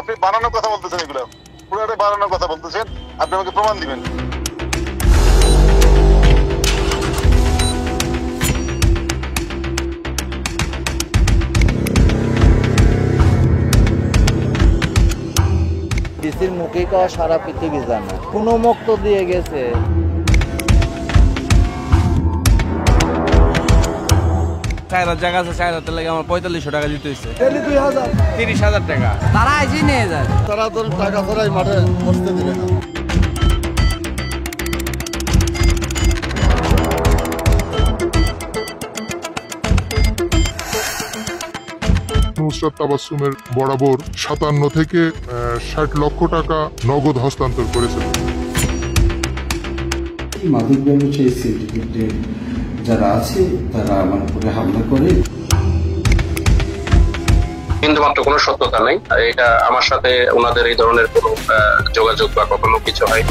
আপনি বানানোর কথা বলতেছেন, এগুলো পুরোটা বানানোর কথা বলতেছেন। আপনি আমাকে প্রমাণ দিবেন। ডিসির মুখে কওয়া সারা পৃথিবী জানে, কোনো মুক্ত দিয়ে গেছে। জায়গা আছে, 4,000 লাগে আমার 4500 টাকা দিতে হয়েছে। 30,000 টাকা তারা আইসি নিয়ে যায়, তারা তো টাকা ছাড়াই মাঠে বসতে দিবে না। নুসরাত তাবাসসুমের বরাবর 57 থেকে 60 লক্ষ টাকা নগদ হস্তান্তর করেছে। মাদক ব্যবসায়ী সিন্ডিকেটের যারা আছে তারা আমার উপরে হামলা করে। বিন্দুমাত্র কোনো সত্যতা নেই, এটা আমার সাথে ওনাদের এই ধরনের কোনো যোগাযোগ বা কখনো কিছু হয়।